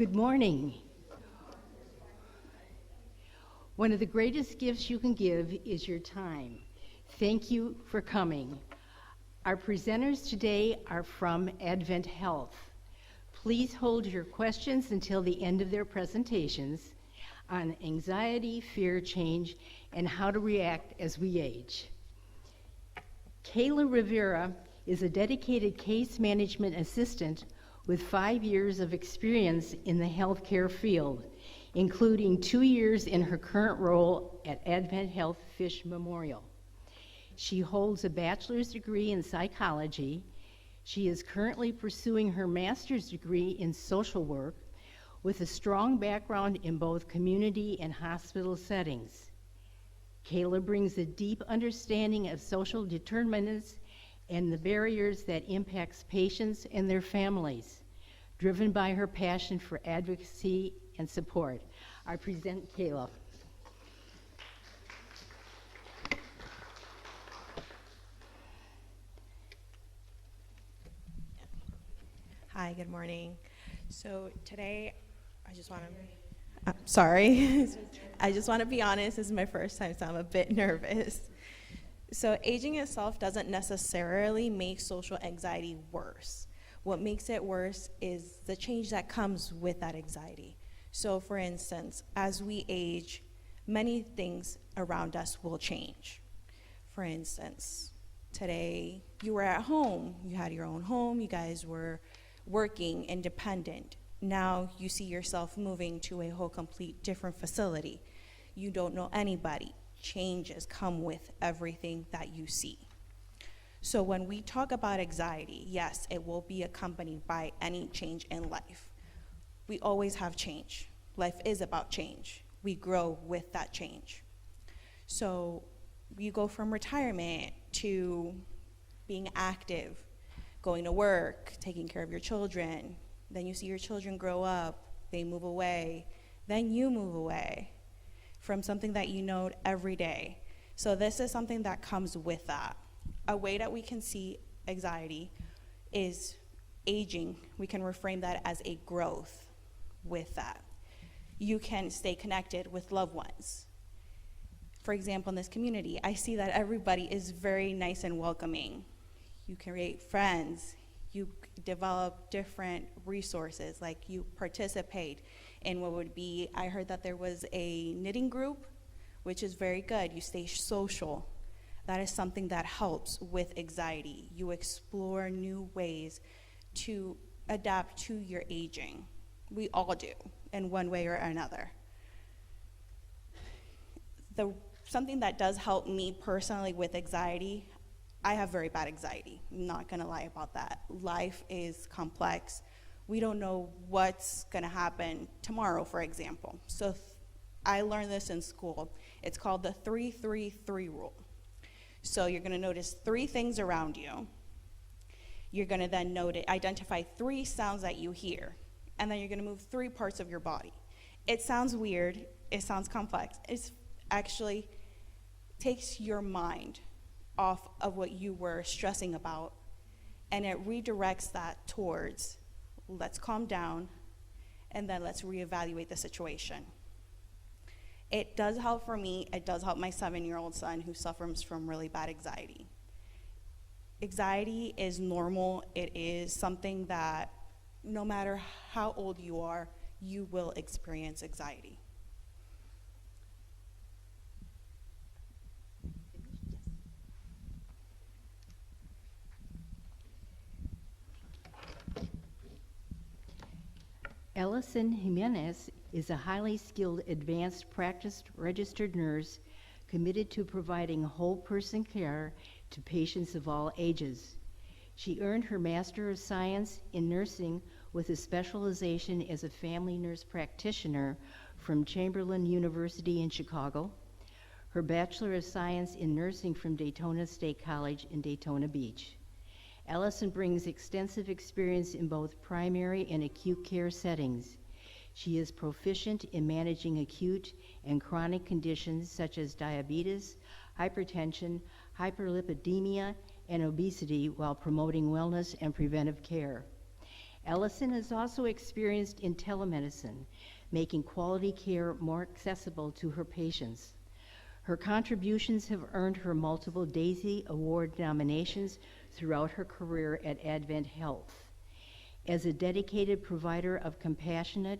Good morning. One of the greatest gifts you can give is your time. Thank you for coming. Our presenters today are from Advent Health. Please hold your questions until the end of their presentations on anxiety, fear, change, and how to react as we age. Kayla Rivera is a dedicated case management assistant with 5 years of experience in the healthcare field, including 2 years in her current role at Advent Health Fish Memorial. She holds a bachelor's degree in psychology. She is currently pursuing her master's degree in social work with a strong background in both community and hospital settings. Kayla brings a deep understanding of social determinants and the barriers that impacts patients and their families, driven by her passion for advocacy and support. I present Kayla. Hi, good morning. So today, I just want to, sorry, I just want to be honest, this is my first time, so I'm a bit nervous. So aging itself doesn't necessarily make social anxiety worse. What makes it worse is the change that comes with that anxiety. So for instance, as we age, many things around us will change. For instance, today you were at home, you had your own home, you guys were working independent. Now you see yourself moving to a whole complete different facility. You don't know anybody. Changes come with everything that you see. So when we talk about anxiety, yes, it will be accompanied by any change in life. We always have change. Life is about change. We grow with that change. So you go from retirement to being active, going to work, taking care of your children. Then you see your children grow up, they move away, then you move away from something that you know every day. So this is something that comes with that. A way that we can see anxiety is aging. We can reframe that as a growth with that. You can stay connected with loved ones. For example, in this community, I see that everybody is very nice and welcoming. You create friends, you develop different resources, like you participate in what would be, I heard that there was a knitting group, which is very good. You stay social. That is something that helps with anxiety. You explore new ways to adapt to your aging. We all do, in one way or another. Something that does help me personally with anxiety, I have very bad anxiety. I'm not gonna lie about that. Life is complex. We don't know what's gonna happen tomorrow, for example. So I learned this in school. It's called the 3-3-3 rule. So you're gonna notice 3 things around you. You're gonna then identify 3 sounds that you hear, and then you're gonna move 3 parts of your body. It sounds weird, it sounds complex. It's actually takes your mind off of what you were stressing about, and it redirects that towards, let's calm down, and then let's reevaluate the situation. It does help for me. It does help my 7-year-old son who suffers from really bad anxiety. Anxiety is normal. It is something that no matter how old you are, you will experience anxiety. Ellison Jimenez is a highly skilled advanced practice registered nurse committed to providing whole person care to patients of all ages. She earned her Master of Science in Nursing with a specialization as a family nurse practitioner from Chamberlain University in Chicago, her Bachelor of Science in Nursing from Daytona State College in Daytona Beach. Ellison brings extensive experience in both primary and acute care settings. She is proficient in managing acute and chronic conditions such as diabetes, hypertension, hyperlipidemia, and obesity while promoting wellness and preventive care. Allison is also experienced in telemedicine, making quality care more accessible to her patients. Her contributions have earned her multiple Daisy Award nominations throughout her career at Advent Health. As a dedicated provider of compassionate,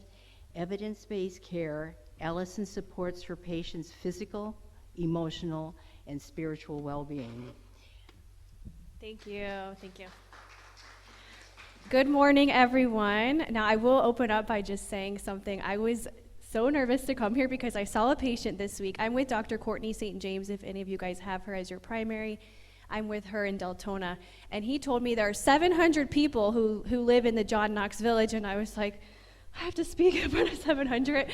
evidence-based care, Allison supports her patients' physical, emotional, and spiritual well-being. Thank you. Thank you. Good morning, everyone. Now, I will open up by just saying something. I was so nervous to come here because I saw a patient this week. I'm with Dr. Courtney St. James, if any of you guys have her as your primary. I'm with her in Deltona. And he told me there are 700 people who live in the John Knox Village, and I was like, I have to speak in front of 700.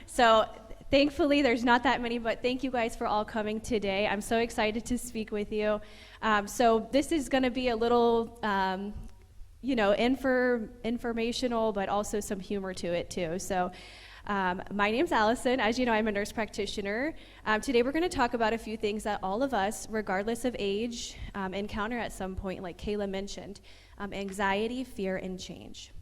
So thankfully, there's not that many, but thank you guys for all coming today. I'm so excited to speak with you. So this is going to be a little, informational, but also some humor to it too. So my name's Allison. As you know, I'm a nurse practitioner. Today we're going to talk about a few things that all of us, regardless of age, encounter at some point, like Kayla mentioned, anxiety, fear, and change.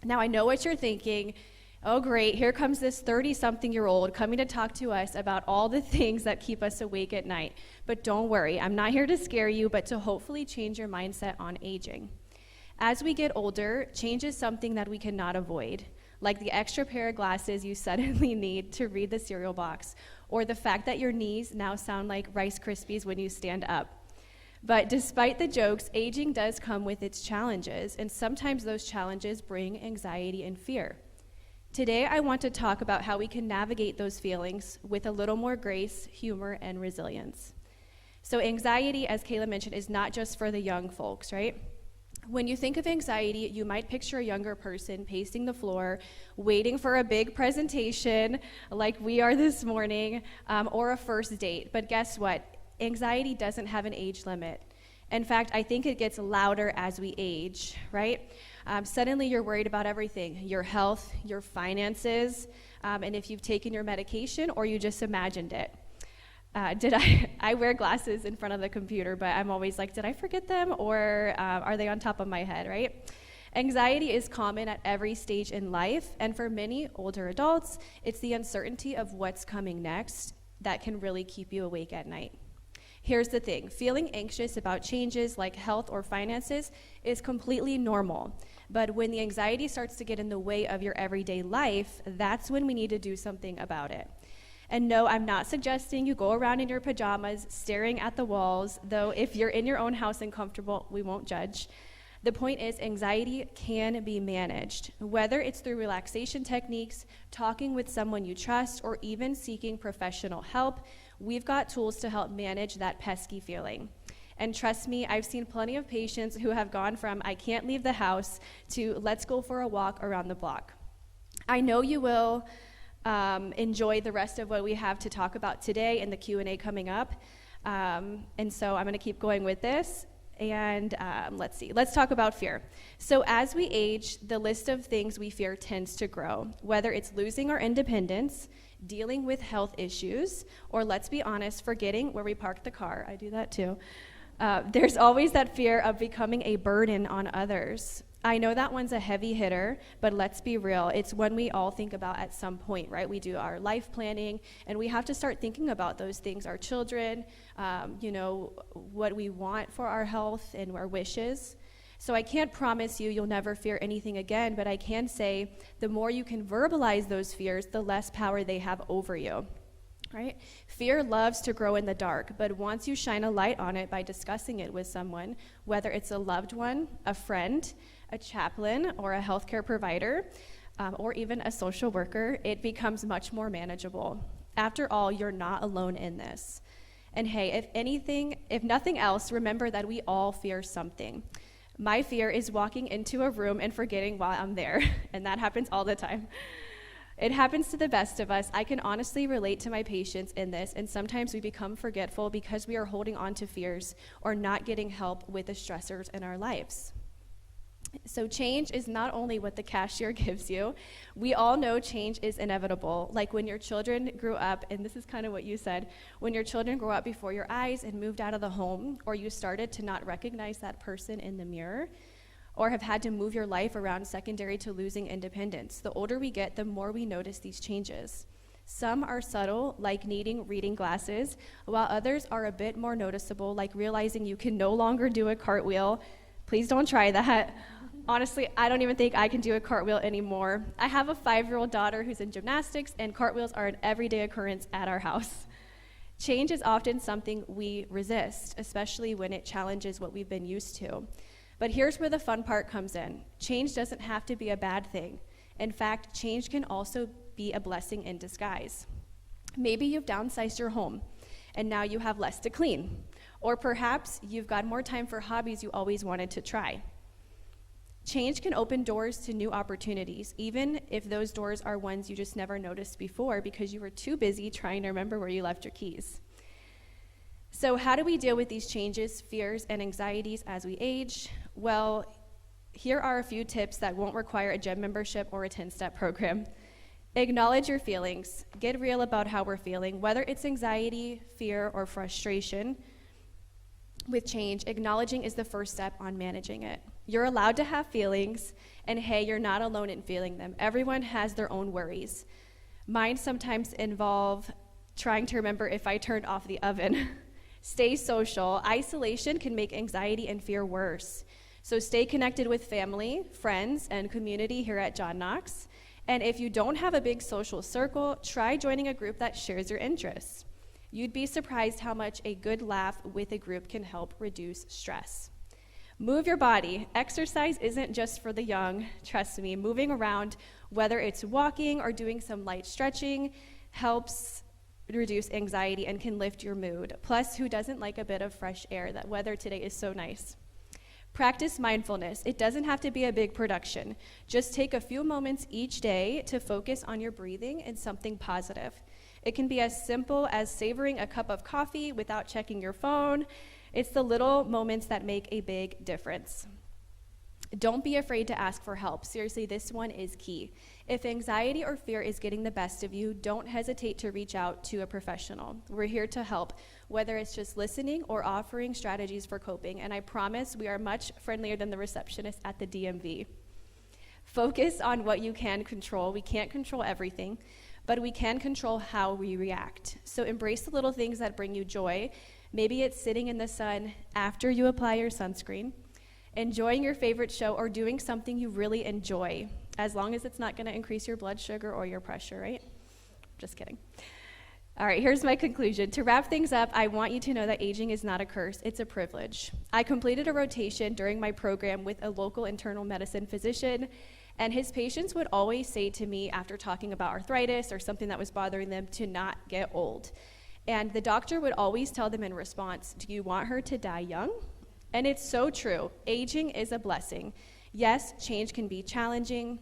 Now, I know what you're thinking. Oh, great, here comes this 30-something-year-old coming to talk to us about all the things that keep us awake at night. But don't worry, I'm not here to scare you, but to hopefully change your mindset on aging. As we get older, change is something that we cannot avoid, like the extra pair of glasses you suddenly need to read the cereal box, or the fact that your knees now sound like Rice Krispies when you stand up. But despite the jokes, aging does come with its challenges, and sometimes those challenges bring anxiety and fear. Today, I want to talk about how we can navigate those feelings with a little more grace, humor, and resilience. So anxiety, as Kayla mentioned, is not just for the young folks, right? When you think of anxiety, you might picture a younger person pacing the floor, waiting for a big presentation like we are this morning, or a first date. But guess what? Anxiety doesn't have an age limit. In fact, I think it gets louder as we age, right? Suddenly you're worried about everything, your health, your finances, and if you've taken your medication or you just imagined it. I wear glasses in front of the computer, but I'm always like, did I forget them, or are they on top of my head, right? Anxiety is common at every stage in life, and for many older adults, it's the uncertainty of what's coming next that can really keep you awake at night. Here's the thing, feeling anxious about changes like health or finances is completely normal, but when the anxiety starts to get in the way of your everyday life, that's when we need to do something about it. And no, I'm not suggesting you go around in your pajamas staring at the walls, though if you're in your own house and comfortable, we won't judge. The point is, anxiety can be managed, whether it's through relaxation techniques, talking with someone you trust, or even seeking professional help. We've got tools to help manage that pesky feeling. And trust me, I've seen plenty of patients who have gone from I can't leave the house to let's go for a walk around the block. I know you will enjoy the rest of what we have to talk about today and the Q&A coming up. And so I'm going to keep going with this. And let's talk about fear. So as we age, the list of things we fear tends to grow, whether it's losing our independence, dealing with health issues, or let's be honest, forgetting where we parked the car. I do that too. There's always that fear of becoming a burden on others. I know that one's a heavy hitter, but let's be real. It's one we all think about at some point, right? We do our life planning, and we have to start thinking about those things, our children, what we want for our health and our wishes. So I can't promise you'll never fear anything again, but I can say the more you can verbalize those fears, the less power they have over you, right? Fear loves to grow in the dark, but once you shine a light on it by discussing it with someone, whether it's a loved one, a friend, a chaplain, or a healthcare provider, or even a social worker, it becomes much more manageable. After all, you're not alone in this. And hey, if nothing else, remember that we all fear something. My fear is walking into a room and forgetting why I'm there, and that happens all the time. It happens to the best of us. I can honestly relate to my patients in this, and sometimes we become forgetful because we are holding on to fears or not getting help with the stressors in our lives. So change is not only what the cashier gives you. We all know change is inevitable. Like when your children grew up, and this is kind of what you said, when your children grew up before your eyes and moved out of the home, or you started to not recognize that person in the mirror, or have had to move your life around secondary to losing independence. The older we get, the more we notice these changes. Some are subtle, like needing reading glasses, while others are a bit more noticeable, like realizing you can no longer do a cartwheel. Please don't try that. Honestly, I don't even think I can do a cartwheel anymore. I have a 5-year-old daughter who's in gymnastics, and cartwheels are an everyday occurrence at our house. Change is often something we resist, especially when it challenges what we've been used to. But here's where the fun part comes in. Change doesn't have to be a bad thing. In fact, change can also be a blessing in disguise. Maybe you've downsized your home, and now you have less to clean. Or perhaps you've got more time for hobbies you always wanted to try. Change can open doors to new opportunities, even if those doors are ones you just never noticed before because you were too busy trying to remember where you left your keys. So how do we deal with these changes, fears, and anxieties as we age? Well, here are a few tips that won't require a gym membership or a 10-step program. Acknowledge your feelings. Get real about how we're feeling, whether it's anxiety, fear, or frustration. With change, acknowledging is the first step on managing it. You're allowed to have feelings, and hey, you're not alone in feeling them. Everyone has their own worries. Mine sometimes involve trying to remember if I turned off the oven. Stay social. Isolation can make anxiety and fear worse. So stay connected with family, friends, and community here at John Knox. And if you don't have a big social circle, try joining a group that shares your interests. You'd be surprised how much a good laugh with a group can help reduce stress. Move your body. Exercise isn't just for the young. Trust me, moving around, whether it's walking or doing some light stretching, helps reduce anxiety and can lift your mood. Plus, who doesn't like a bit of fresh air? That weather today is so nice. Practice mindfulness. It doesn't have to be a big production. Just take a few moments each day to focus on your breathing and something positive. It can be as simple as savoring a cup of coffee without checking your phone. It's the little moments that make a big difference. Don't be afraid to ask for help. Seriously, this one is key. If anxiety or fear is getting the best of you, don't hesitate to reach out to a professional. We're here to help, whether it's just listening or offering strategies for coping. And I promise we are much friendlier than the receptionist at the DMV. Focus on what you can control. We can't control everything, but we can control how we react. So embrace the little things that bring you joy. Maybe it's sitting in the sun after you apply your sunscreen, enjoying your favorite show, or doing something you really enjoy, as long as it's not going to increase your blood sugar or your pressure, right? Just kidding. All right, here's my conclusion. To wrap things up, I want you to know that aging is not a curse, it's a privilege. I completed a rotation during my program with a local internal medicine physician, and his patients would always say to me after talking about arthritis or something that was bothering them to not get old. And the doctor would always tell them in response, do you want her to die young? And it's so true. Aging is a blessing. Yes, change can be challenging.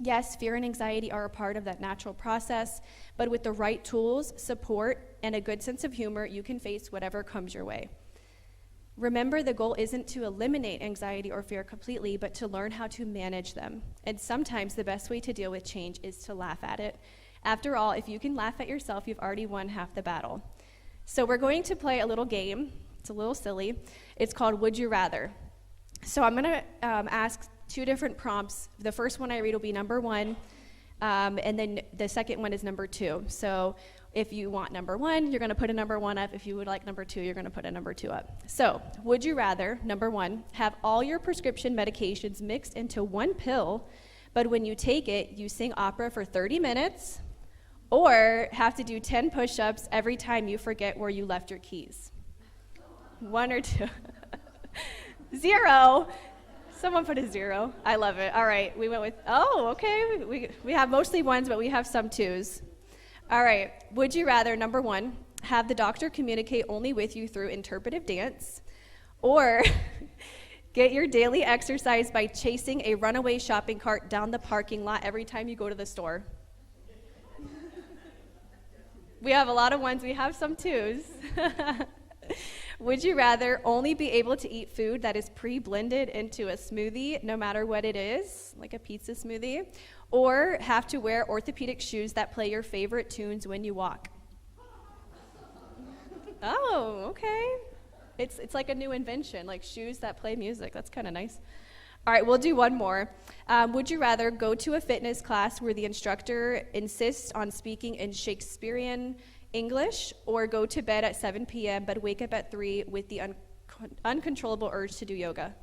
Yes, fear and anxiety are a part of that natural process, but with the right tools, support, and a good sense of humor, you can face whatever comes your way. Remember, the goal isn't to eliminate anxiety or fear completely, but to learn how to manage them. And sometimes the best way to deal with change is to laugh at it. After all, if you can laugh at yourself, you've already won half the battle. So we're going to play a little game. It's a little silly. It's called Would You Rather. So I'm going to ask two different prompts. The first one I read will be number 1, and then the second one is number 2. So if you want number 1, you're going to put a number 1 up. If you would like number 2, you're going to put a number 2 up. So would you rather, number 1, have all your prescription medications mixed into one pill, but when you take it, you sing opera for 30 minutes, or have to do 10 push-ups every time you forget where you left your keys? 1 or 2? 0. Someone put a 0. I love it. All right, we went with, okay. We have mostly 1s, but we have some 2s. All right, would you rather, number 1, have the doctor communicate only with you through interpretive dance, or get your daily exercise by chasing a runaway shopping cart down the parking lot every time you go to the store? We have a lot of 1s, we have some 2s. Would you rather only be able to eat food that is pre-blended into a smoothie, no matter what it is, like a pizza smoothie, or have to wear orthopedic shoes that play your favorite tunes when you walk? Oh, okay. It's like a new invention, like shoes that play music. That's kind of nice. All right, we'll do one more. Would you rather go to a fitness class where the instructor insists on speaking in Shakespearean English, or go to bed at 7 p.m. but wake up at 3 with the uncontrollable urge to do yoga?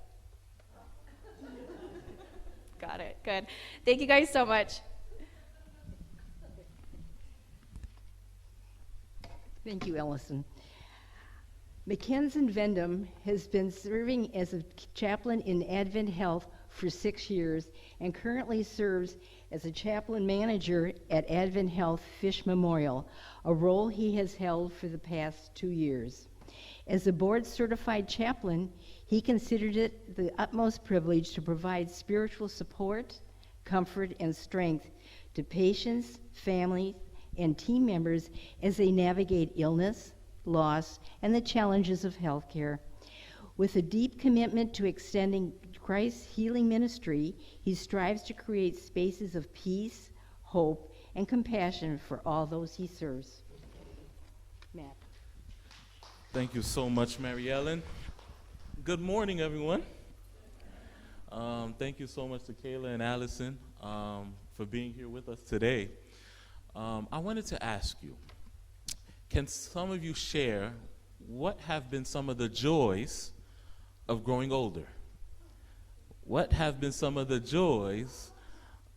Got it. Good. Thank you guys so much. Thank you, Ellison. Mackenzie Vendham has been serving as a chaplain in Advent Health for 6 years and currently serves as a chaplain manager at Advent Health Fish Memorial, a role he has held for the past 2 years. As a board-certified chaplain, he considered it the utmost privilege to provide spiritual support, comfort, and strength to patients, families, and team members as they navigate illness, loss, and the challenges of healthcare. With a deep commitment to extending Christ's healing ministry, he strives to create spaces of peace, hope, and compassion for all those he serves. Matt. Thank you so much, Mary Ellen. Good morning, everyone. Thank you so much to Kayla and Allison for being here with us today. I wanted to ask you, can some of you share what have been some of the joys of growing older? What have been some of the joys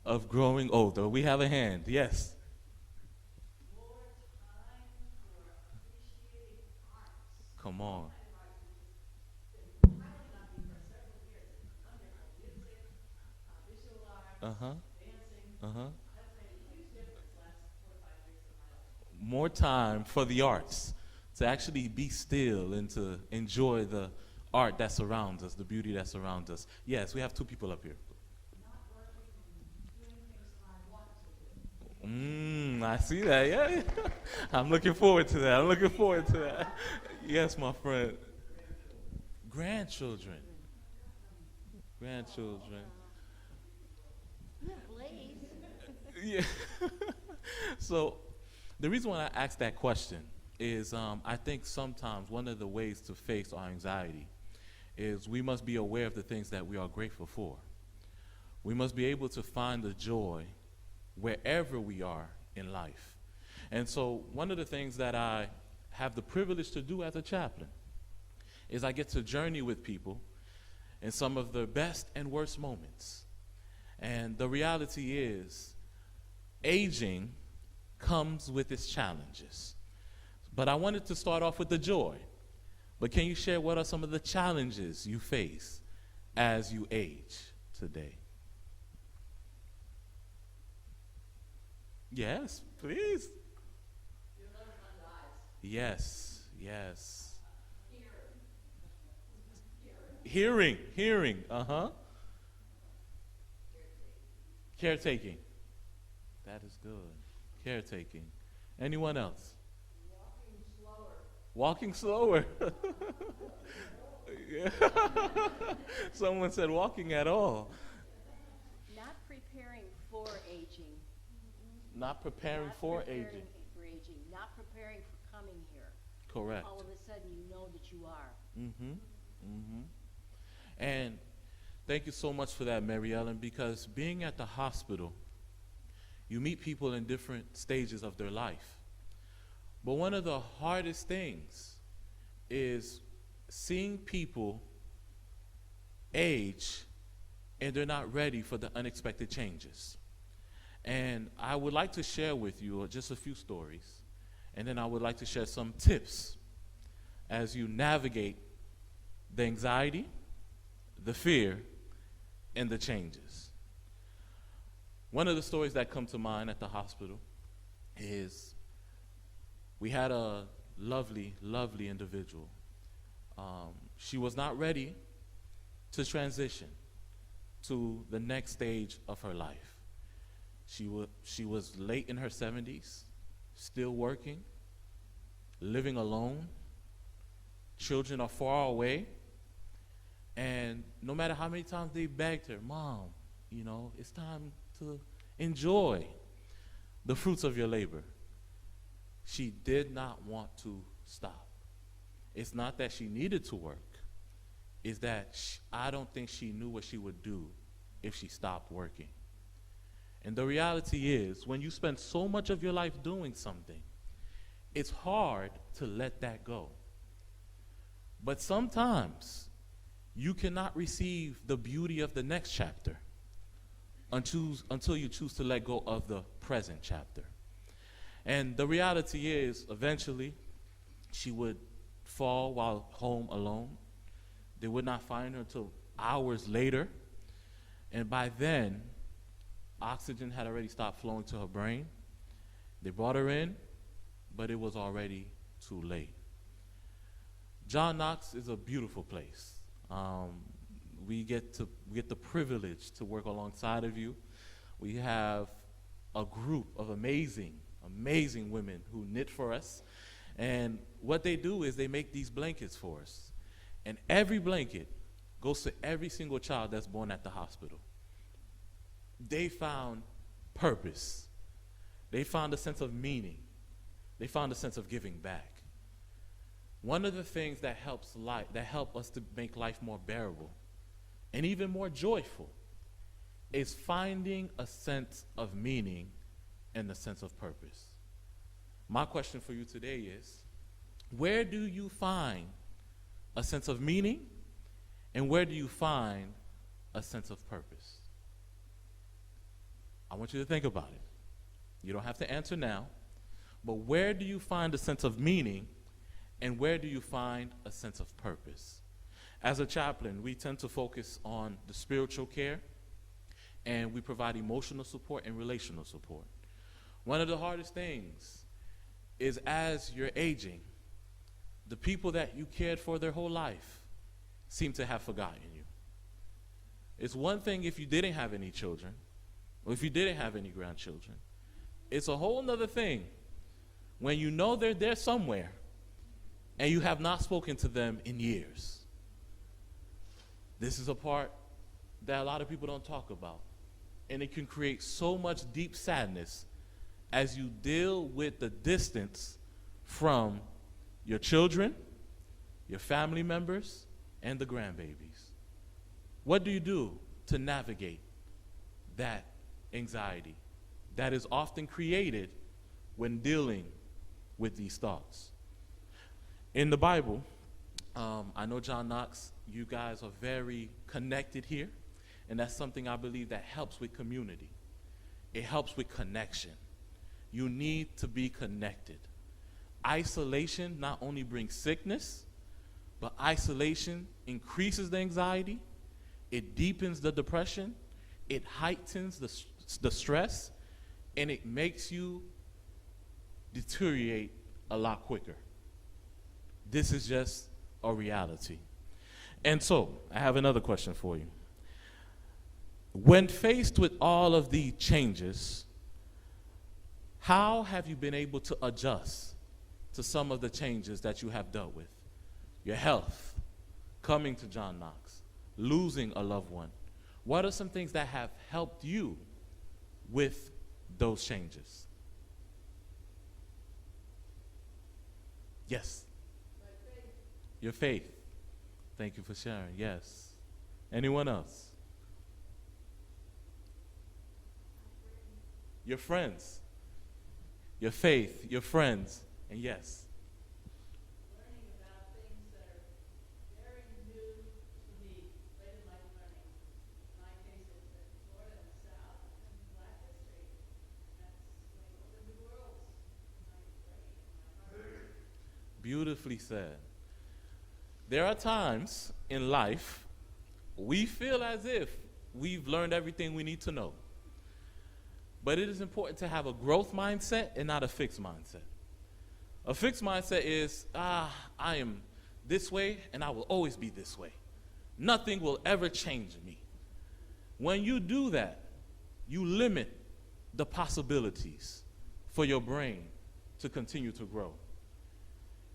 of growing older? We have a hand, yes. Come on. Uh-huh. Uh-huh. More time for the arts, to actually be still and to enjoy the art that surrounds us, the beauty that surrounds us. Yes, we have 2 people up here. I see that, yeah. I'm looking forward to that. Yes, my friend. Grandchildren. Yeah. So, the reason why I asked that question is I think sometimes one of the ways to face our anxiety is we must be aware of the things that we are grateful for. We must be able to find the joy wherever we are in life. And so one of the things that I have the privilege to do as a chaplain is I get to journey with people in some of the best and worst moments. And the reality is, aging comes with its challenges. But I wanted to start off with the joy. But can you share what are some of the challenges you face as you age today? Yes, please. Yes. Hearing, uh-huh. Caretaking. That is good. Caretaking. Anyone else? Walking slower. Yeah. Someone said walking at all. Not preparing for aging. Not preparing for aging. Not preparing for coming here. Correct. All of a sudden you know that you are. And thank you so much for that, Mary Ellen, because being at the hospital, you meet people in different stages of their life. But one of the hardest things is seeing people age and they're not ready for the unexpected changes. And I would like to share with you just a few stories, and then I would like to share some tips as you navigate the anxiety, the fear, and the changes. One of the stories that come to mind at the hospital is we had a lovely, lovely individual. She was not ready to transition to the next stage of her life. She was late in her 70s, still working, living alone. Children are far away. And no matter how many times they begged her, Mom, it's time to enjoy the fruits of your labor, she did not want to stop. It's not that she needed to work. is that I don't think she knew what she would do if she stopped working. And the reality is, when you spend so much of your life doing something, it's hard to let that go. But sometimes you cannot receive the beauty of the next chapter until you choose to let go of the present chapter. And the reality is, eventually, she would fall while home alone. They would not find her until hours later. And by then, oxygen had already stopped flowing to her brain. They brought her in, but it was already too late. John Knox is a beautiful place. We get the privilege to work alongside of you. We have a group of amazing women who knit for us. And what they do is they make these blankets for us. And every blanket goes to every single child that's born at the hospital. They found purpose. They found a sense of meaning. They found a sense of giving back. One of the things that help us to make life more bearable and even more joyful is finding a sense of meaning and a sense of purpose. My question for you today is, where do you find a sense of meaning, and where do you find a sense of purpose? I want you to think about it. You don't have to answer now, but where do you find a sense of meaning, and where do you find a sense of purpose? As a chaplain, we tend to focus on the spiritual care, and we provide emotional support and relational support. One of the hardest things is, as you're aging, the people that you cared for their whole life seem to have forgotten you. It's one thing if you didn't have any children, or if you didn't have any grandchildren. It's a whole nother thing when you know they're there somewhere and you have not spoken to them in years. This is a part that a lot of people don't talk about, and it can create so much deep sadness as you deal with the distance from your children, your family members, and the grandbabies. What do you do to navigate that anxiety that is often created when dealing with these thoughts? In the Bible, I know John Knox, you guys are very connected here, and that's something I believe that helps with community. It helps with connection. You need to be connected. Isolation not only brings sickness, but isolation increases the anxiety, it deepens the depression, it heightens the stress, and it makes you deteriorate a lot quicker. This is just a reality. And so, I have another question for you. When faced with all of the changes, how have you been able to adjust to some of the changes that you have dealt with? Your health, coming to John Knox, losing a loved one. What are some things that have helped you with those changes? Yes. My faith. Your faith. Thank you for sharing. Yes. Anyone else? Your friends. Your faith, your friends, and yes. Learning about things that are very new to me, late in life learning. In my case, it's in Florida in the South, and Black history. That's like opened the world. My brain, my heart. Beautifully said. There are times in life we feel as if we've learned everything we need to know. But it is important to have a growth mindset and not a fixed mindset. A fixed mindset is, I am this way and I will always be this way. Nothing will ever change me. When you do that, you limit the possibilities for your brain to continue to grow.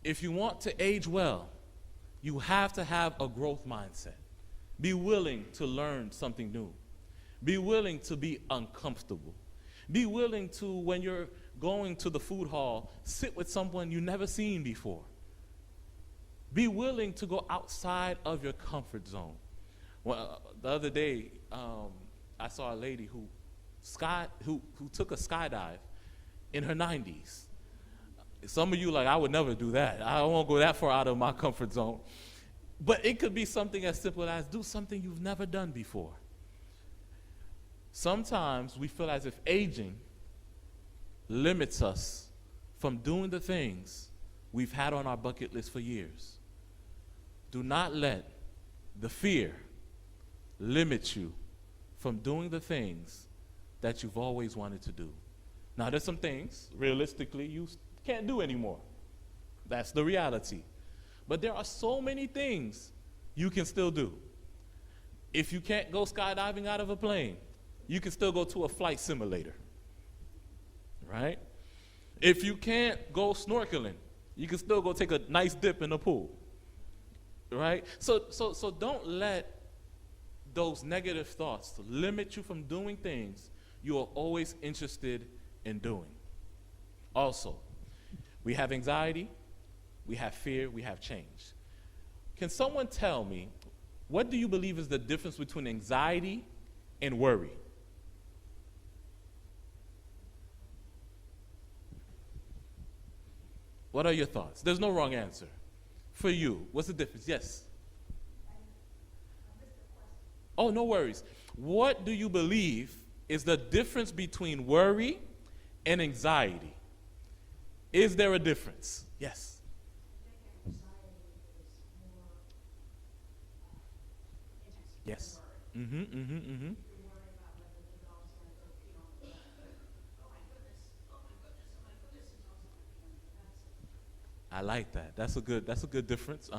If you want to age well, you have to have a growth mindset. Be willing to learn something new. Be willing to be uncomfortable. Be willing to, when you're going to the food hall, sit with someone you've never seen before. Be willing to go outside of your comfort zone. Well, the other day, I saw a lady who took a skydive in her 90s. Some of you like, I would never do that. I won't go that far out of my comfort zone. But it could be something as simple as do something you've never done before. Sometimes we feel as if aging limits us from doing the things we've had on our bucket list for years. Do not let the fear limit you from doing the things that you've always wanted to do. Now, there's some things, realistically, you can't do anymore. That's the reality. But there are so many things you can still do. If you can't go skydiving out of a plane, you can still go to a flight simulator, right? If you can't go snorkeling, you can still go take a nice dip in the pool, right? So don't let those negative thoughts limit you from doing things you are always interested in doing. Also, we have anxiety, we have fear, we have change. Can someone tell me, what do you believe is the difference between anxiety and worry? What are your thoughts? There's no wrong answer. For you, what's the difference? Yes? Oh, no worries. What do you believe is the difference between worry and anxiety? Is there a difference? Yes. Yes. I like that. That's a good difference.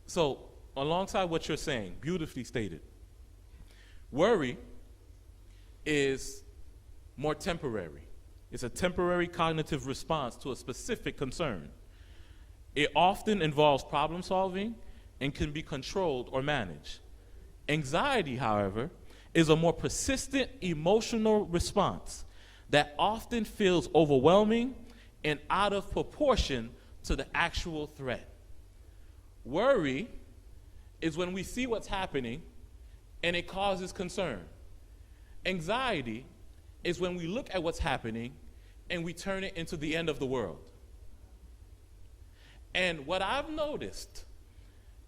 So, alongside what you're saying, beautifully stated. Worry is more temporary. It's a temporary cognitive response to a specific concern. It often involves problem solving and can be controlled or managed. Anxiety, however, is a more persistent emotional response that often feels overwhelming and out of proportion to the actual threat. Worry is when we see what's happening and it causes concern. Anxiety is when we look at what's happening and we turn it into the end of the world. And what I've noticed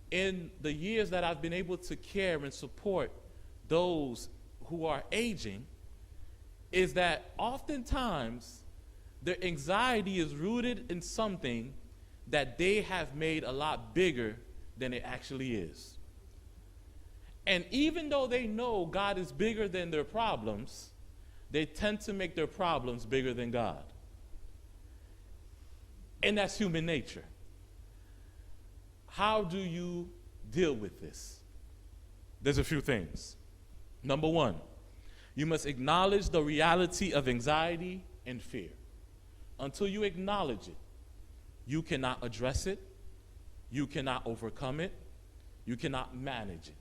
in the years that I've been able to care and support those who are aging is that oftentimes their anxiety is rooted in something that they have made a lot bigger than it actually is. And even though they know God is bigger than their problems, they tend to make their problems bigger than God. And that's human nature. How do you deal with this? There's a few things. Number one, you must acknowledge the reality of anxiety and fear. Until you acknowledge it, you cannot address it, you cannot overcome it, you cannot manage it.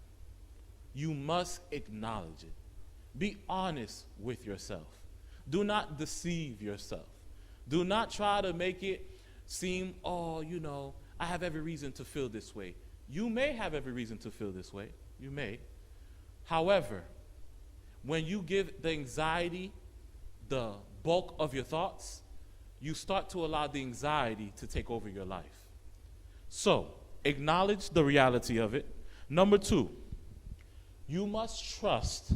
You must acknowledge it. Be honest with yourself. Do not deceive yourself. Do not try to make it seem, I have every reason to feel this way. You may have every reason to feel this way. You may. However, when you give the anxiety the bulk of your thoughts, you start to allow the anxiety to take over your life. So, acknowledge the reality of it. Number two, you must trust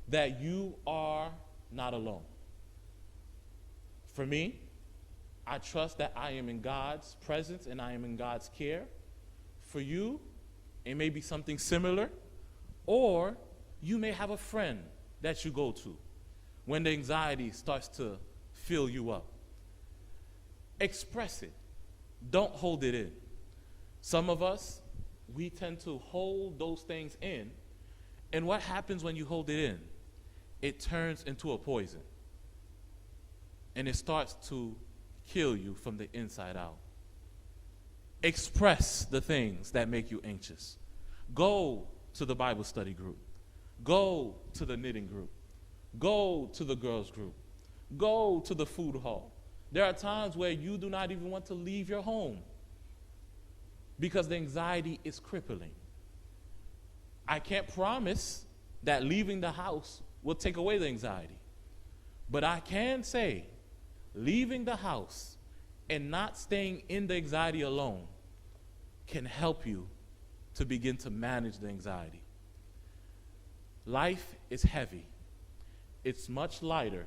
that you are not alone. For me, I trust that I am in God's presence and I am in God's care. For you, it may be something similar, or you may have a friend that you go to when the anxiety starts to fill you up. Express it. Don't hold it in. Some of us, we tend to hold those things in, and what happens when you hold it in? It turns into a poison, and it starts to kill you from the inside out. Express the things that make you anxious. Go to the Bible study group. Go to the knitting group. Go to the girls group. Go to the food hall. There are times where you do not even want to leave your home. because the anxiety is crippling. I can't promise that leaving the house will take away the anxiety. But I can say leaving the house and not staying in the anxiety alone can help you to begin to manage the anxiety. Life is heavy. It's much lighter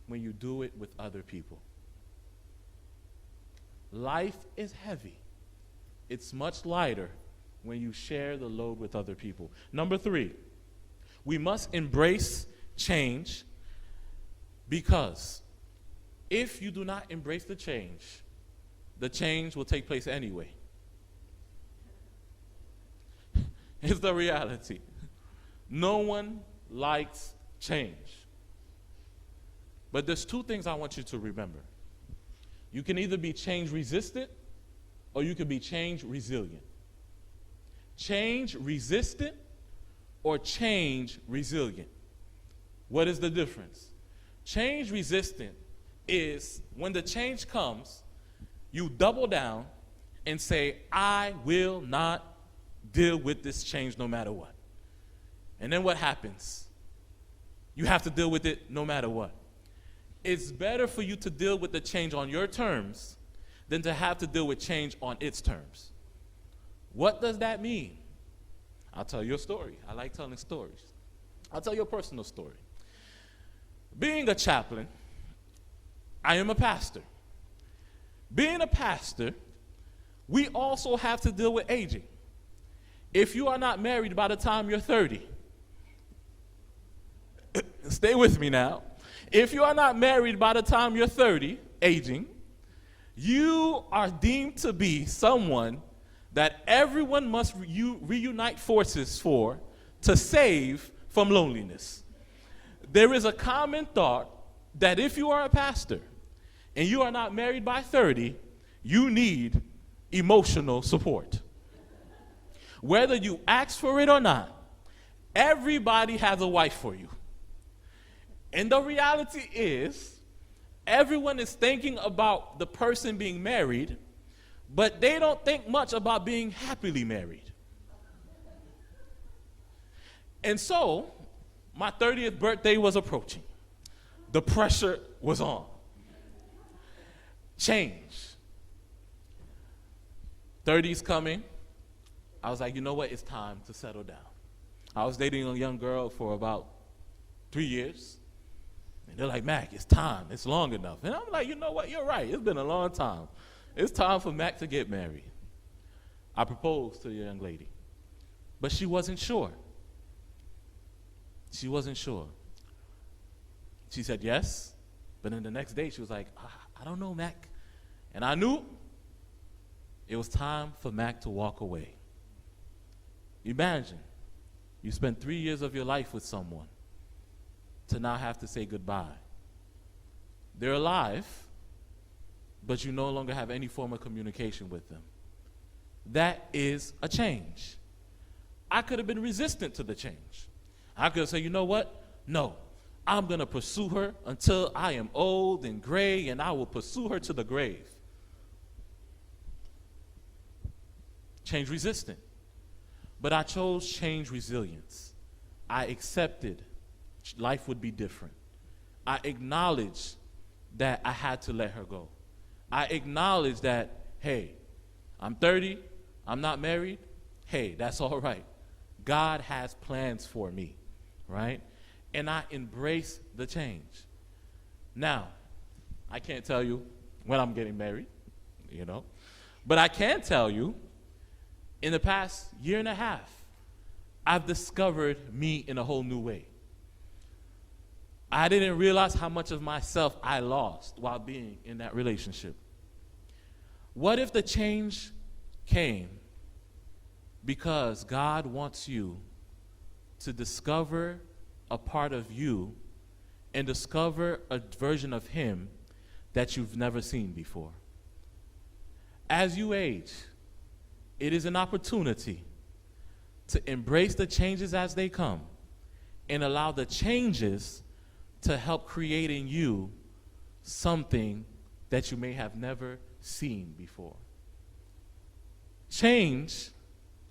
when you do it with other people. Life is heavy. It's much lighter when you share the load with other people. Number 3, we must embrace change, because if you do not embrace the change will take place anyway. It's the reality. No one likes change. But there's 2 things I want you to remember. You can either be change resistant or you can be change resilient. Change resistant or change resilient. What is the difference? Change resistant is when the change comes, you double down and say, I will not deal with this change no matter what. And then what happens? You have to deal with it no matter what. It's better for you to deal with the change on your terms than to have to deal with change on its terms. What does that mean? I'll tell you a story. I like telling stories. I'll tell you a personal story. Being a chaplain, I am a pastor. Being a pastor, we also have to deal with aging. If you are not married by the time you're 30, stay with me now. If you are not married by the time you're 30, aging, you are deemed to be someone that everyone must reunite forces for to save from loneliness. There is a common thought that if you are a pastor and you are not married by 30, you need emotional support. Whether you ask for it or not, everybody has a wife for you. And the reality is, everyone is thinking about the person being married, but they don't think much about being happily married. And so, my 30th birthday was approaching. The pressure was on. Change. 30's coming. I was like, you know what? It's time to settle down. I was dating a young girl for about 3 years. And they're like, Mac, it's time. It's long enough. And I'm like, you know what? You're right. It's been a long time. It's time for Mac to get married. I proposed to the young lady. But she wasn't sure. She wasn't sure. She said yes. But then the next day she was like, I don't know, Mac. And I knew it was time for Mac to walk away. Imagine you spent 3 years of your life with someone to now have to say goodbye. They're alive, but you no longer have any form of communication with them. That is a change. I could have been resistant to the change. I could have said, you know what? No, I'm going to pursue her until I am old and gray, and I will pursue her to the grave. Change resistant. But I chose change resilience. I accepted life would be different. I acknowledged that I had to let her go. I acknowledged that, hey, I'm 30, I'm not married. Hey, that's all right. God has plans for me, right? And I embrace the change. Now, I can't tell you when I'm getting married, but I can tell you in the past year and a half, I've discovered me in a whole new way. I didn't realize how much of myself I lost while being in that relationship. What if the change came because God wants you to discover a part of you and discover a version of Him that you've never seen before? As you age, it is an opportunity to embrace the changes as they come and allow the changes to help create in you something that you may have never seen before. Change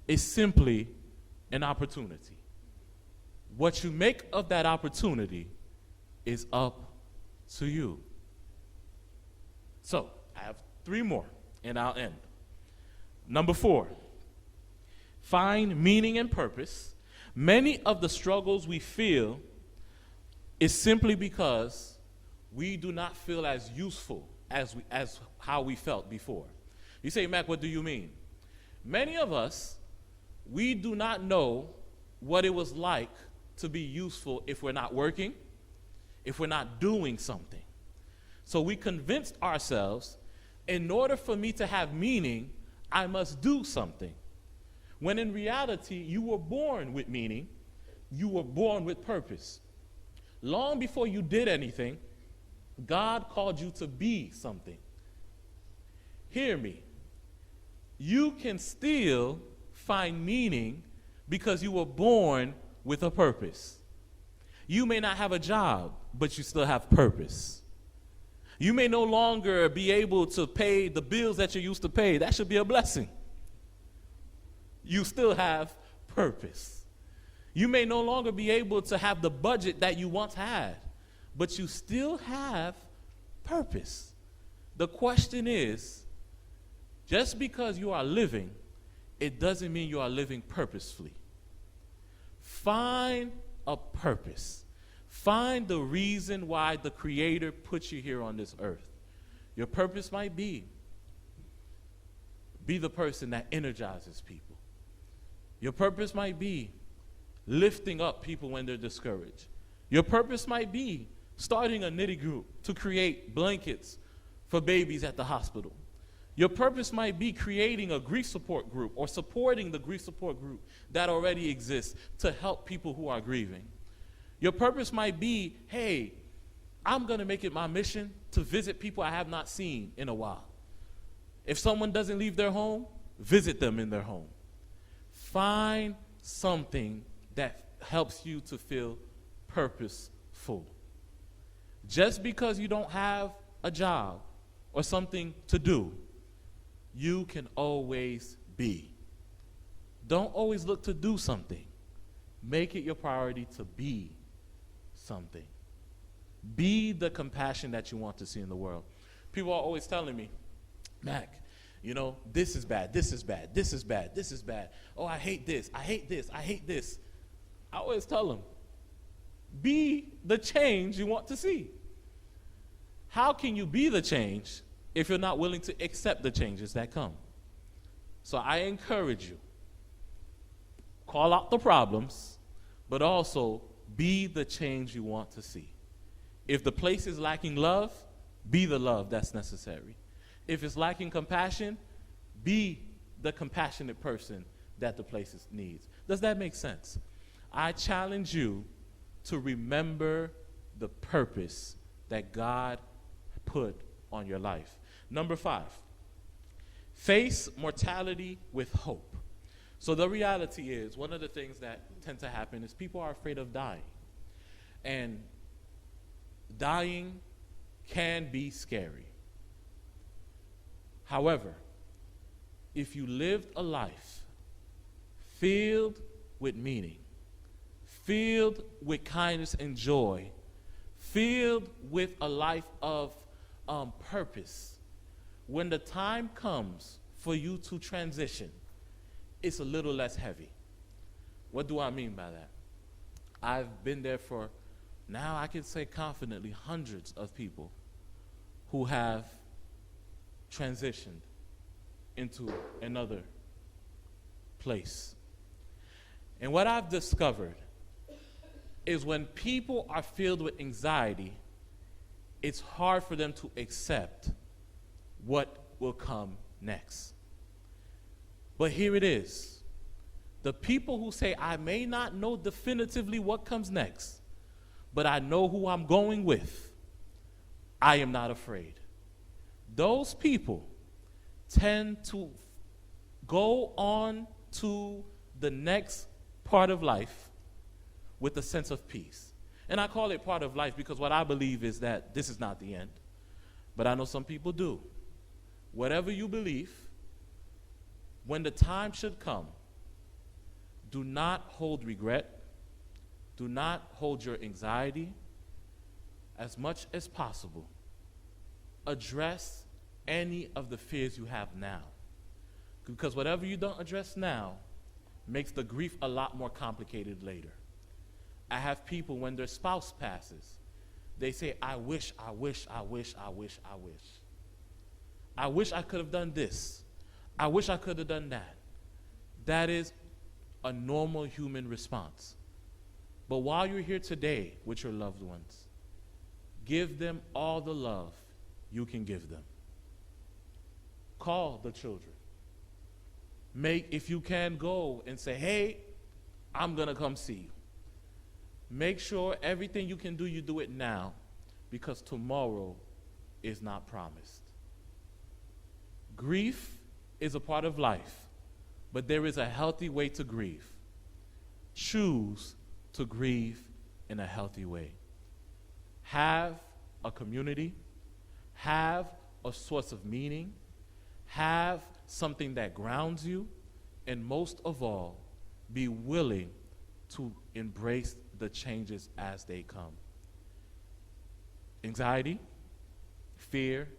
is simply an opportunity. What you make of that opportunity is up to you. So, I have 3 more, and I'll end. Number 4, find meaning and purpose. Many of the struggles we feel is simply because we do not feel as useful as how we felt before. You say, Mac, what do you mean? Many of us, we do not know what it was like to be useful if we're not working, if we're not doing something. So we convinced ourselves, in order for me to have meaning, I must do something. When in reality, you were born with meaning, you were born with purpose. Long before you did anything, God called you to be something. Hear me. You can still find meaning because you were born with a purpose. You may not have a job, but you still have purpose. You may no longer be able to pay the bills that you used to pay. That should be a blessing. You still have purpose. You may no longer be able to have the budget that you once had, but you still have purpose. The question is, just because you are living, it doesn't mean you are living purposefully. Find a purpose. Find the reason why the Creator put you here on this earth. Your purpose might be the person that energizes people. Your purpose might be lifting up people when they're discouraged. Your purpose might be starting a knitting group to create blankets for babies at the hospital. Your purpose might be creating a grief support group or supporting the grief support group that already exists to help people who are grieving. Your purpose might be, hey, I'm going to make it my mission to visit people I have not seen in a while. If someone doesn't leave their home, visit them in their home. Find something that helps you to feel purposeful. Just because you don't have a job or something to do, you can always be. Don't always look to do something. Make it your priority to be something. Be the compassion that you want to see in the world. People are always telling me, Mac, you know, this is bad, this is bad, this is bad, this is bad. Oh, I hate this, I hate this, I hate this. I always tell them, be the change you want to see. How can you be the change if you're not willing to accept the changes that come? So I encourage you, call out the problems, but also be the change you want to see. If the place is lacking love, be the love that's necessary. If it's lacking compassion, be the compassionate person that the place needs. Does that make sense? I challenge you to remember the purpose that God put on your life. Number 5, face mortality with hope. So the reality is, one of the things that tend to happen is people are afraid of dying. And dying can be scary. However, if you lived a life filled with meaning, filled with kindness and joy, filled with a life of purpose, when the time comes for you to transition, it's a little less heavy. What do I mean by that? I've been there for, now I can say confidently, hundreds of people who have transitioned into another place. And what I've discovered is when people are filled with anxiety, it's hard for them to accept what will come next. But here it is. The people who say, I may not know definitively what comes next, but I know who I'm going with, I am not afraid. Those people tend to go on to the next part of life with a sense of peace. And I call it part of life because what I believe is that this is not the end. But I know some people do. Whatever you believe, when the time should come, do not hold regret. Do not hold your anxiety. As much as possible, address any of the fears you have now. Because whatever you don't address now makes the grief a lot more complicated later. I have people, when their spouse passes, they say, I wish. I wish I could have done this. I wish I could have done that. That is a normal human response. But while you're here today with your loved ones, give them all the love you can give them. Call the children. If you can, go and say, hey, I'm going to come see you. Make sure everything you can do, you do it now, because tomorrow is not promised. Grief is a part of life, but there is a healthy way to grieve. Choose to grieve in a healthy way. Have a community, have a source of meaning, have something that grounds you, and most of all, be willing to embrace the changes as they come. Anxiety, fear,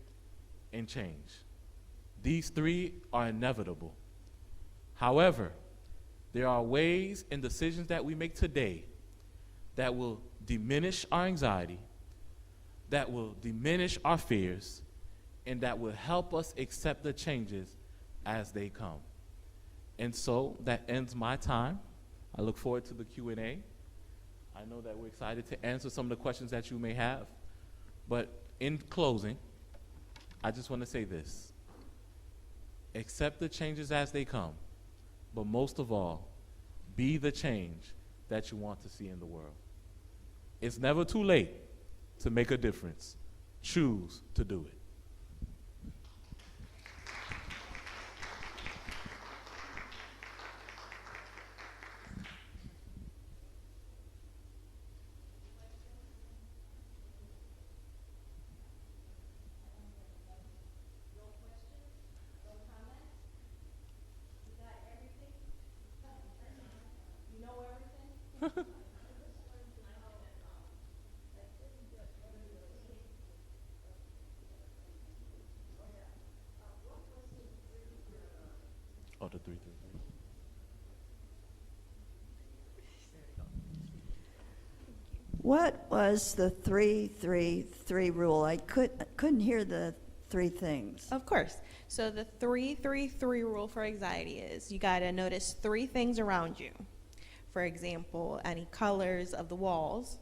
and change. These three are inevitable. However, there are ways and decisions that we make today that will diminish our anxiety, that will diminish our fears, and that will help us accept the changes as they come. And so that ends my time. I look forward to the Q&A. I know that we're excited to answer some of the questions that you may have. But in closing, I just want to say this. Accept the changes as they come, but most of all, be the change that you want to see in the world. It's never too late to make a difference. Choose to do it. Oh, the 3-3-3. What was the 3-3-3 rule? I couldn't hear the three things. Of course. So the 3-3-3 rule for anxiety is you got to notice three things around you. For example, any colors of the walls,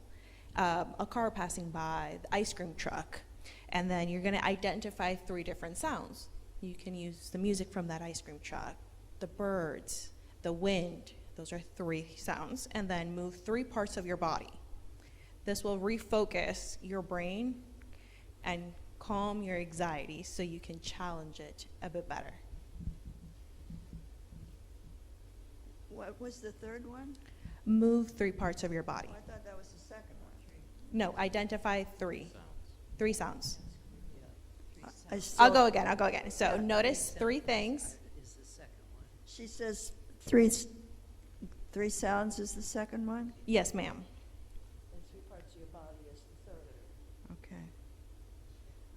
a car passing by, the ice cream truck, and then you're going to identify three different sounds. You can use the music from that ice cream truck, the birds, the wind. Those are three sounds. And then move three parts of your body. This will refocus your brain and calm your anxiety so you can challenge it a bit better. What was the third one? Move three parts of your body. Oh, I thought that was the second one. No, identify three. Three sounds. I'll I'll go again. So notice three things. She says three sounds is the second one? Yes, ma'am. Okay.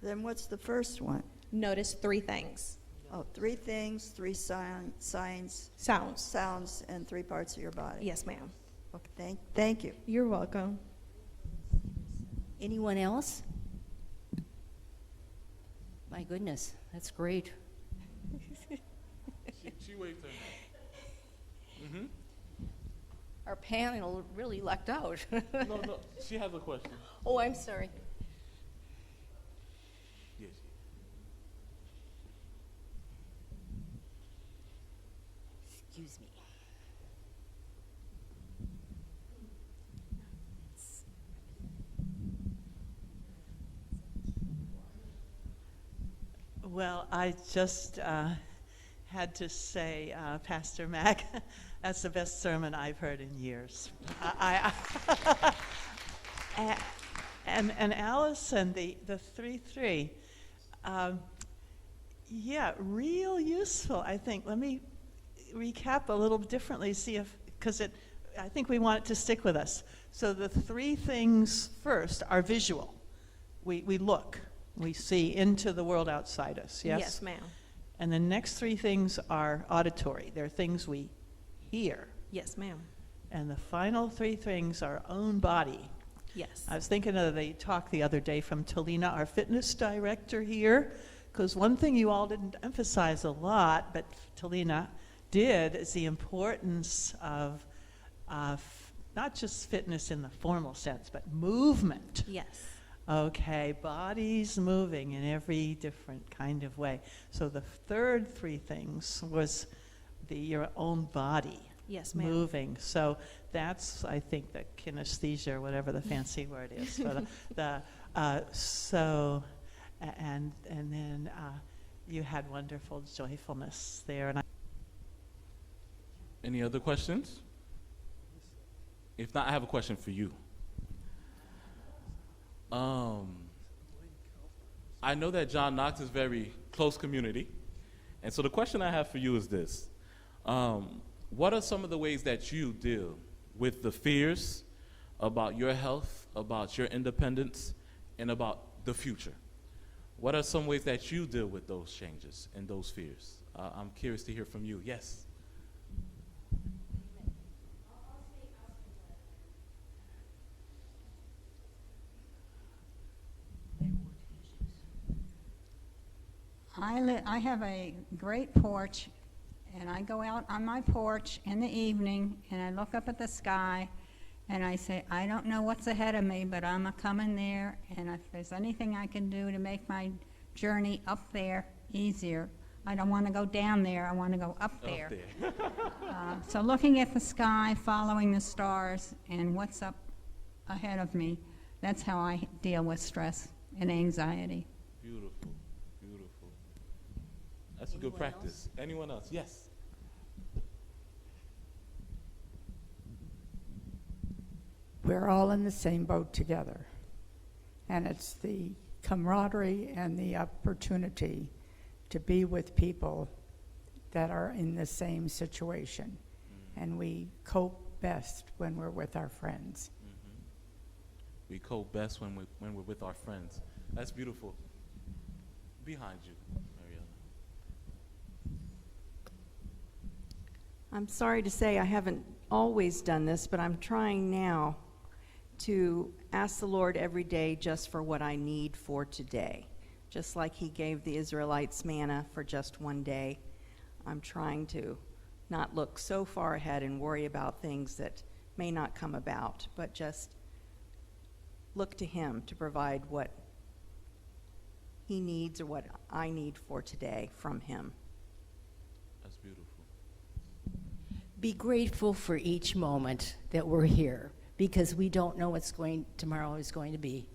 Then what's the first one? Notice three things. Oh, three things, three signs, Sounds. sounds, and three parts of your body. Yes, ma'am. Okay, thank you. You're welcome. Anyone else? My goodness, that's great. She waved her hand. Mm-hmm. Our panel really lucked out. No, she has a question. Oh, I'm sorry. Yes. Excuse me. Well, I just had to say, Pastor Mac, that's the best sermon I've heard in years. And Allison, the 3-3, yeah, real useful, I think. Let me recap a little differently, see if, because I think we want it to stick with us. So the three things first are visual. We look, we see into the world outside us, yes? Yes, ma'am. And the next three things are auditory. They're things we hear. Yes, ma'am. And the final three things are own body. Yes. I was thinking of the talk the other day from Talina, our fitness director here, because one thing you all didn't emphasize a lot, but Talina did, is the importance of not just fitness in the formal sense, but movement. Yes. Okay, bodies moving in every different kind of way. So the third three things was your own body. Yes, ma'am. Moving. So that's, I think, the kinesthesia, or whatever the fancy word is. For and then you had wonderful joyfulness there. And Any other questions? If not, I have a question for you. I know that John Knox is very close community, and so the question I have for you is this. What are some of the ways that you deal with the fears about your health, about your independence, and about the future? What are some ways that you deal with those changes and those fears? I'm curious to hear from you. Yes? I have a great porch, and I go out on my porch in the evening, and I look up at the sky, and I say, I don't know what's ahead of me, but I'm a-coming there, and if there's anything I can do to make my journey up there easier, I don't want to go down there, I want to go up there. So looking at the sky, following the stars, and what's up ahead of me, that's how I deal with stress and anxiety. Beautiful, beautiful. That's a good practice. Anyone else? Yes. We're all in the same boat together. And it's the camaraderie and the opportunity to be with people that are in the same situation. And we cope best when we're with our friends. We cope best when we're with our friends. That's beautiful. Behind you, Mariella. I'm sorry to say I haven't always done this, but I'm trying now to ask the Lord every day just for what I need for today. Just like he gave the Israelites manna for just one day, I'm trying to not look so far ahead and worry about things that may not come about, but just look to him to provide what he needs or what I need for today from him. That's beautiful. Be grateful for each moment that we're here, because we don't know tomorrow is going to be.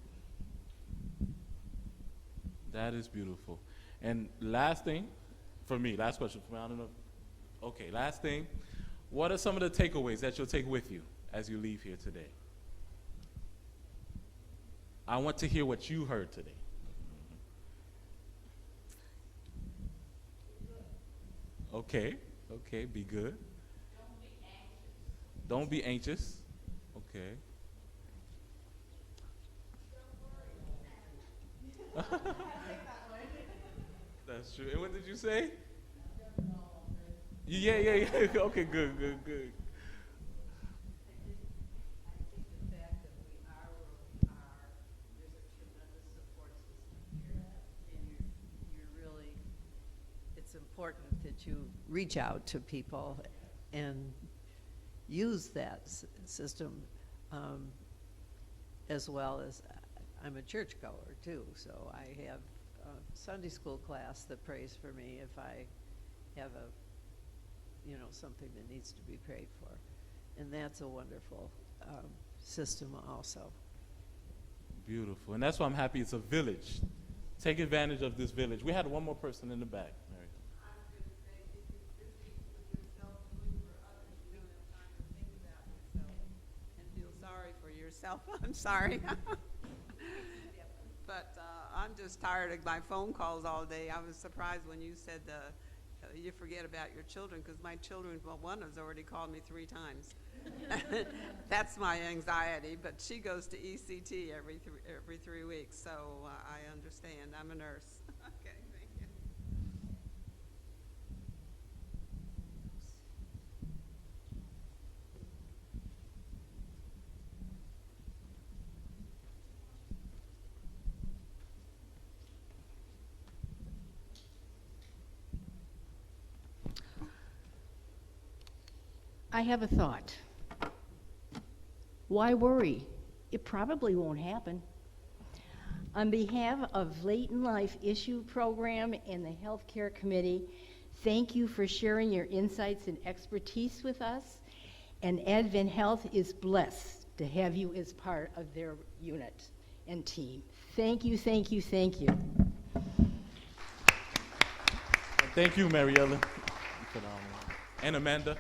That is beautiful. And last thing, for me, last question for me, I don't know. Okay, last thing. What are some of the takeaways that you'll take with you as you leave here today? I want to hear what you heard today. Okay, be good. Don't be anxious. Okay. That's true. And what did you say? Yeah. Okay, good. I think the fact that we are where we are, there's a tremendous support system here, and you're really, it's important that you reach out to people and use that system, as well as I'm a churchgoer too, so I have a Sunday school class that prays for me if I have something that needs to be prayed for, and that's a wonderful system also. Beautiful. And that's why I'm happy it's a village. Take advantage of this village. We had one more person in the back. Mary. I was going to say, if you're busy with yourself, doing for others, you don't have time to think about yourself and feel sorry for yourself. I'm sorry. But I'm just tired of my phone calls all day. I was surprised when you said the you forget about your children, because my children, well, one has already called me 3 times. That's my anxiety, but she goes to ECT every 3 weeks, so I understand. I'm a nurse. Okay, thank you. I have a thought. Why worry? It probably won't happen. On behalf of Late in Life Issue Program and the Healthcare Committee, thank you for sharing your insights and expertise with us. And Advent Health is blessed to have you as part of their unit and team. Thank you, thank you, thank you. Thank you, Mary Ellen. And Amanda.